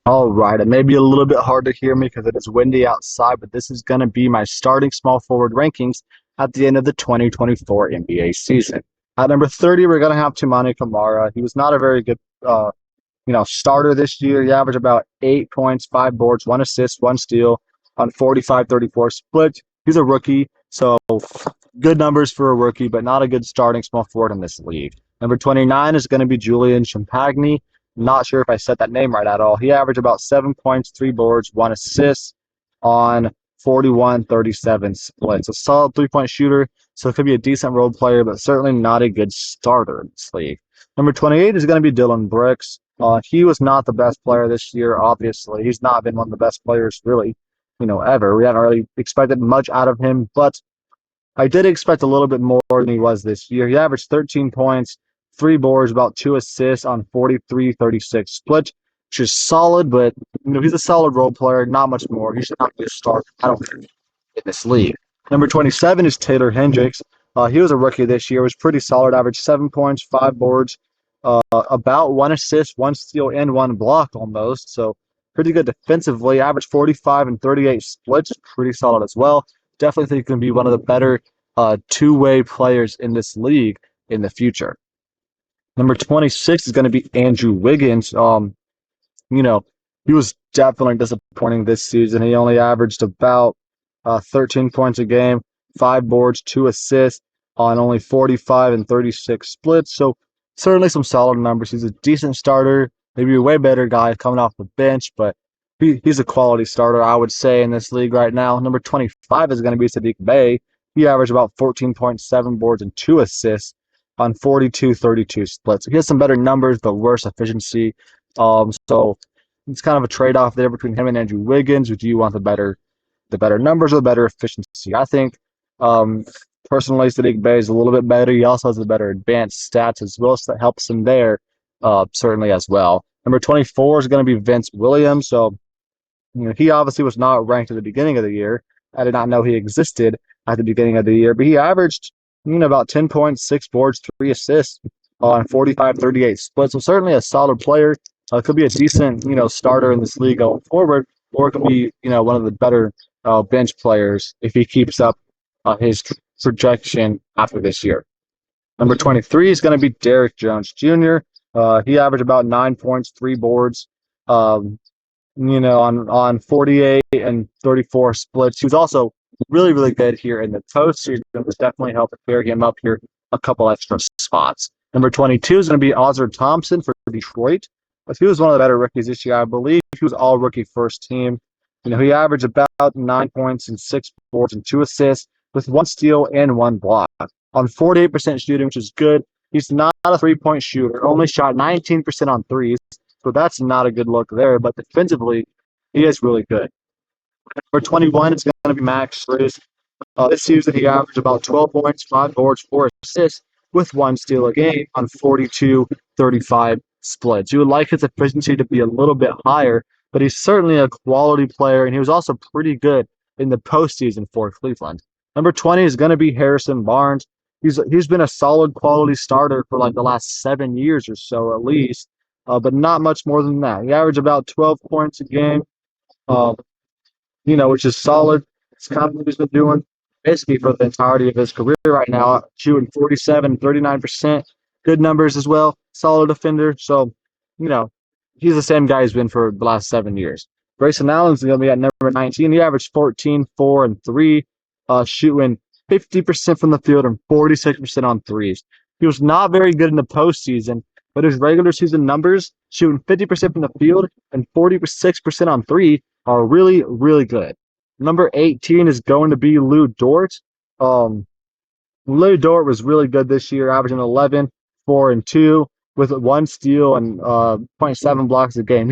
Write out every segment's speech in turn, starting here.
All right, it may be a little bit hard to hear me because it is windy outside, but this is going to be my starting small forward rankings at the end of the 2024 NBA season. At number 30, we're going to have Tumani Kamara. He was not a very good, starter this year. He averaged about 8 points, 5 boards, 1 assist, 1 steal on 45-34 split. He's a rookie, so good numbers for a rookie, but not a good starting small forward in this league. Number 29 is going to be Julian Champagny. Not sure if I said that name right at all. He averaged about 7 points, 3 boards, 1 assist on 41-37 splits. A solid 3 point shooter, so it could be a decent role player, but certainly not a good starter in this league. Number 28 is going to be Dylan Brooks. He was not the best player this year, obviously. He's not been one of the best players, really, ever. We haven't really expected much out of him, but I did expect a little bit more than he was this year. He averaged 13 points, 3 boards, about 2 assists on 43-36 split, which is solid, but he's a solid role player, not much more. He should not be a starter, I don't think, in this league. Number 27 is Taylor Hendricks. He was a rookie this year, was pretty solid, averaged 7 points, 5 boards, about 1 assist, 1 steal, and 1 block almost. So pretty good defensively. Averaged 45 and 38 splits, pretty solid as well. Definitely think he can be one of the better two-way players in this league in the future. Number 26 is going to be Andrew Wiggins. You know, he was definitely disappointing this season. He only averaged about 13 points a game, 5 boards, 2 assists on only 45 and 36 splits. So certainly some solid numbers. He's a decent starter, maybe a way better guy coming off the bench, but he's a quality starter, I would say, in this league right now. Number 25 is going to be Saddiq Bey. He averaged about 14.7 boards and 2 assists on 42-32 splits. So he has some better numbers, but worse efficiency. So it's kind of a trade-off there between him and Andrew Wiggins. Would you want the better numbers or the better efficiency? I think personally, Saddiq Bey is a little bit better. He also has the better advanced stats as well, so that helps him there certainly as well. Number 24 is going to be Vince Williams. So he obviously was not ranked at the beginning of the year. I did not know he existed at the beginning of the year, but he averaged about 10 points, 6 boards, 3 assists on 45-38 split. So certainly a solid player. Could be a decent starter in this league going forward, or it could be one of the better bench players if he keeps up his projection after this year. Number 23 is going to be Derrick Jones Jr. He averaged about 9 points, 3 boards, on 48 and 34 splits. He was also really, really good here in the postseason. It was definitely helped carry him up here a couple extra spots. Number 22 is going to be Ausar Thompson for Detroit. He was one of the better rookies this year. I believe he was all rookie first team. He averaged about 9 points and 6 boards and 2 assists with 1 steal and 1 block on 48% shooting, which is good. He's not a 3 point shooter, only shot 19% on threes, so that's not a good look there. But defensively, he is really good. Number 21 is going to be Max Strus. This season, he averaged about 12 points, 5 boards, 4 assists with 1 steal a game on 42-35 splits. You would like his efficiency to be a little bit higher, but he's certainly a quality player, and he was also pretty good in the postseason for Cleveland. Number 20 is going to be Harrison Barnes. He's been a solid quality starter for like the last 7 years or so at least, but not much more than that. He averaged about 12 points a game, which is solid. It's kind of what he's been doing basically for the entirety of his career right now, shooting 47, 39%. Good numbers as well. Solid defender. So, he's the same guy he's been for the last 7 years. Grayson Allen's going to be at number 19. He averaged 14, 4, and 3, shooting 50% from the field and 46% on threes. He was not very good in the postseason, but his regular season numbers, shooting 50% from the field and 46% on three, are really, really good. Number 18 is going to be Lu Dort. Lu Dort was really good this year, averaging 11, 4, and 2 with 1 steal and 0.7 blocks a game.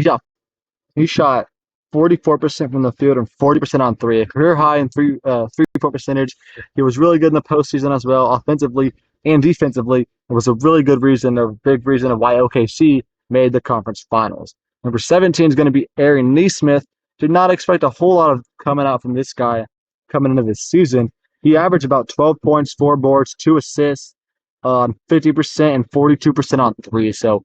He shot 44% from the field and 40% on three, a career high in three-point percentage. He was really good in the postseason as well, offensively and defensively. It was a really good reason, a big reason of why OKC made the conference finals. Number 17 is going to be Aaron Nesmith. Did not expect a whole lot of coming out from this guy coming into this season. He averaged about 12 points, 4 boards, 2 assists, 50% and 42% on three. So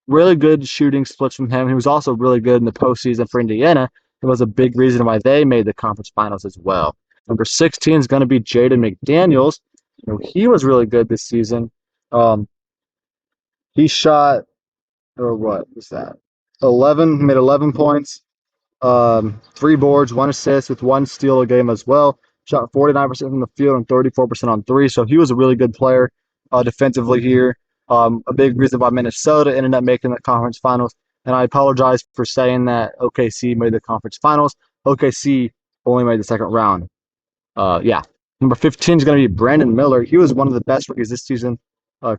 Really good shooting splits from him. He was also really good in the postseason for Indiana. It was a big reason why they made the conference finals as well. Number 16 is going to be Jaden McDaniels. He was really good this season. Um, he shot, or what was that? 11, made 11 points, 3 boards, 1 assist with 1 steal a game as well. Shot 49% from the field and 34% on three. So he was a really good player defensively here. A big reason why Minnesota ended up making the conference finals. And I apologize for saying that OKC made the conference finals. OKC only made the second round. Yeah. Number 15 is going to be Brandon Miller. He was one of the best rookies this season,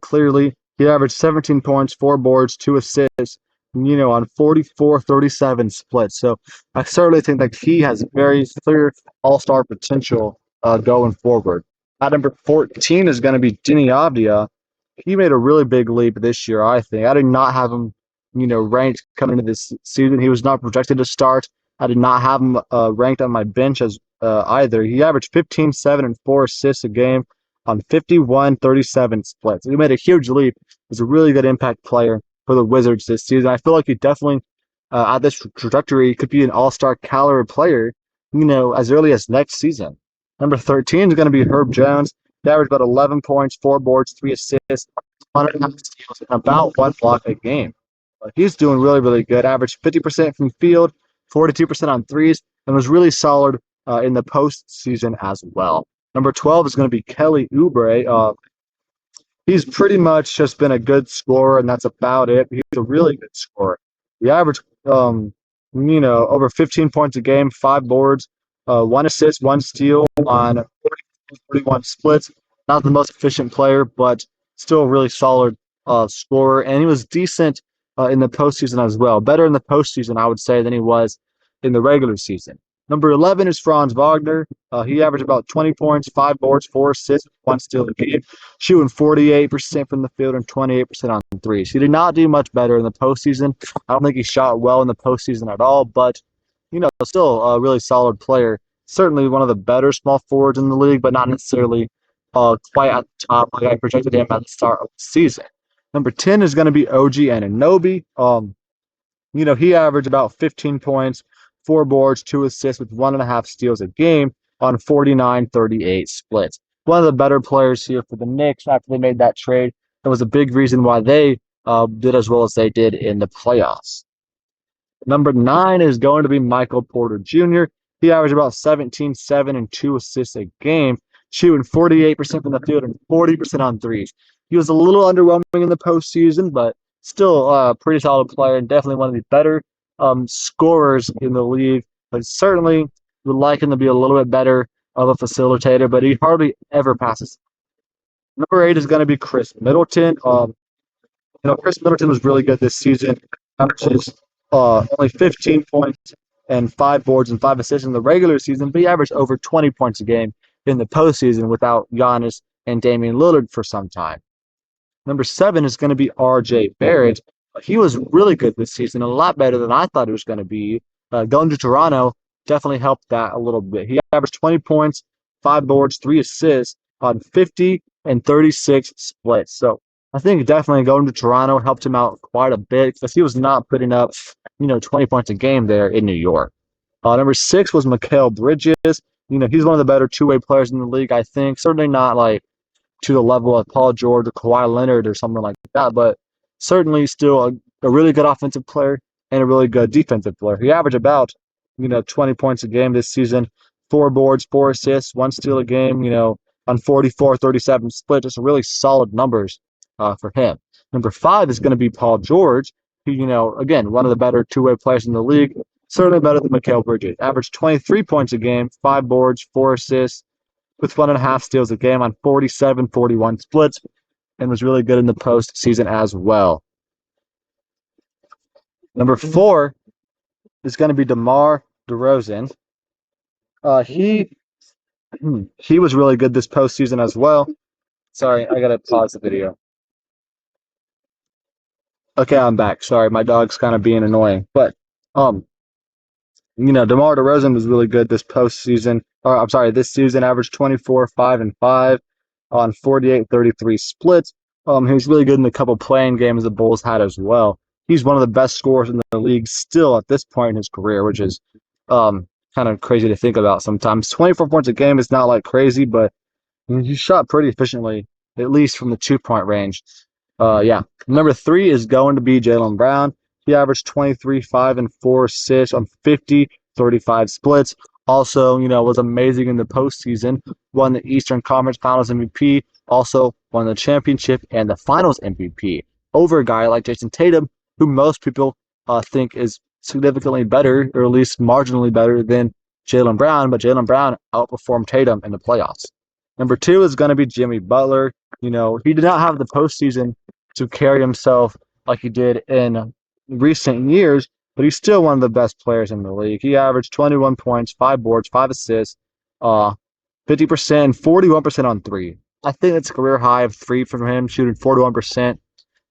clearly. He averaged 17 points, 4 boards, 2 assists, on 44-37 splits. So I certainly think that he has very clear all-star potential going forward. At number 14 is going to be Deni Avdija. He made a really big leap this year, I think. I did not have him, ranked coming into this season. He was not projected to start. I did not have him ranked on my bench as either. He averaged 15, 7, and 4 assists a game on 51-37 splits. He made a huge leap. He's a really good impact player for the Wizards this season. I feel like he definitely, at this trajectory, could be an all-star caliber player, as early as next season. Number 13 is going to be Herb Jones. He averaged about 11 points, 4 boards, 3 assists, 1.5 steals, and about 1 block a game. He's doing really, really good. Averaged 50% from field, 42% on threes, and was really solid in the postseason as well. Number 12 is going to be Kelly Oubre. He's pretty much just been a good scorer, and that's about it. He's a really good scorer. He averaged, over 15 points a game, 5 boards, 1 assist, 1 steal on 41 splits. Not the most efficient player, but still a really solid scorer. And he was decent in the postseason as well. Better in the postseason, I would say, than he was in the regular season. Number 11 is Franz Wagner. He averaged about 20 points, 5 boards, 4 assists, 1 steal a game, shooting 48% from the field and 28% on threes. He did not do much better in the postseason. I don't think he shot well in the postseason at all, but, still a really solid player. Certainly one of the better small forwards in the league, but not necessarily quite at the top like I projected him at the start of the season. Number 10 is going to be OG Anunoby. He averaged about 15 points, 4 boards, 2 assists with 1.5 steals a game on 49-38 splits. One of the better players here for the Knicks after they made that trade. It was a big reason why they did as well as they did in the playoffs. Number 9 is going to be Michael Porter Jr. He averaged about 17, 7, and 2 assists a game, shooting 48% from the field and 40% on threes. He was a little underwhelming in the postseason, but still a pretty solid player and definitely one of the better scorers in the league. But certainly would like him to be a little bit better of a facilitator, but he hardly ever passes. Number 8 is going to be Chris Middleton. Chris Middleton was really good this season. Averages only 15 points and 5 boards and 5 assists in the regular season, but he averaged over 20 points a game in the postseason without Giannis and Damian Lillard for some time. Number 7 is going to be R.J. Barrett. He was really good this season, a lot better than I thought it was going to be. Going to Toronto definitely helped that a little bit. He averaged 20 points, 5 boards, 3 assists on 50 and 36 splits. So I think definitely going to Toronto helped him out quite a bit because he was not putting up, 20 points a game there in New York. Number 6 was Mikal Bridges. He's one of the better two-way players in the league, I think. Certainly not like to the level of Paul George or Kawhi Leonard or something like that, but certainly still a really good offensive player and a really good defensive player. He averaged about, 20 points a game this season, 4 boards, 4 assists, 1 steal a game, on 44-37 split. Just really solid numbers for him. Number 5 is going to be Paul George, who, again, one of the better two-way players in the league, certainly better than Mikal Bridges. Averaged 23 points a game, 5 boards, 4 assists, with 1.5 steals a game on 47-41 splits, and was really good in the postseason as well. Number 4 is going to be DeMar DeRozan. He was really good this postseason as well. Sorry, I gotta pause the video. Okay, I'm back. Sorry, my dog's kind of being annoying, but DeMar DeRozan was really good this postseason. Or I'm sorry, this season averaged 24, 5, and 5 on 48-33 splits. He was really good in the couple playing games the Bulls had as well. he's one of the best scorers in the league still at this point in his career, which is kind of crazy to think about sometimes. 24 points a game is not like crazy, but he shot pretty efficiently, at least from the 2-point range. Yeah. Number 3 is going to be Jaylen Brown. He averaged 23, 5, and 4 assists on 50, 35 splits. Also, was amazing in the postseason. Won the Eastern Conference Finals MVP. Also won the championship and the Finals MVP over a guy like Jason Tatum, who most people think is significantly better, or at least marginally better than Jaylen Brown. But Jaylen Brown outperformed Tatum in the playoffs. Number 2 is going to be Jimmy Butler. He did not have the postseason to carry himself like he did in recent years, but he's still one of the best players in the league. He averaged 21 points, 5 boards, 5 assists, 50%, 41% on 3. I think it's a career high of 3 from him, shooting 41%.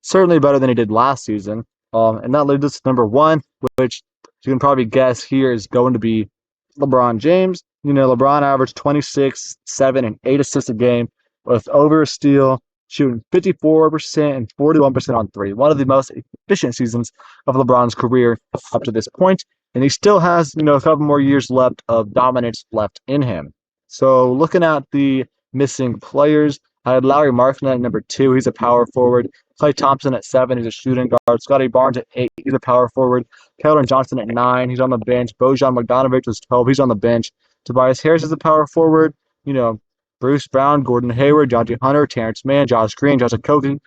Certainly better than he did last season. And that leads us to number 1, which you can probably guess here is going to be LeBron James. LeBron averaged 26, 7, and 8 assists a game with over a steal, shooting 54% and 41% on 3. One of the most efficient seasons of LeBron's career up to this point. And he still has, a couple more years left of dominance left in him. So looking at the missing players, I had Lauri Markkanen at number 2. He's a power forward. Klay Thompson at 7. He's a shooting guard. Scotty Barnes at 8. He's a power forward. Keldon Johnson at 9. He's on the bench. Bojan Bogdanovic was 12. He's on the bench. Tobias Harris is a power forward. Bruce Brown, Gordon Hayward, Jajee Hunter, Terrence Mann, Josh Green, Josh Okogie,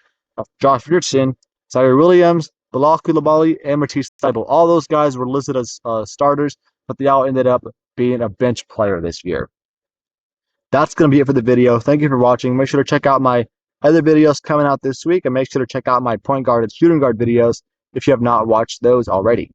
Josh Richardson, Zaire Williams, Bilal Coulibaly, and Matisse Thybulle. All those guys were listed as starters, but they all ended up being a bench player this year. That's going to be it for the video. Thank you for watching. Make sure to check out my other videos coming out this week, and make sure to check out my point guard and shooting guard videos if you have not watched those already.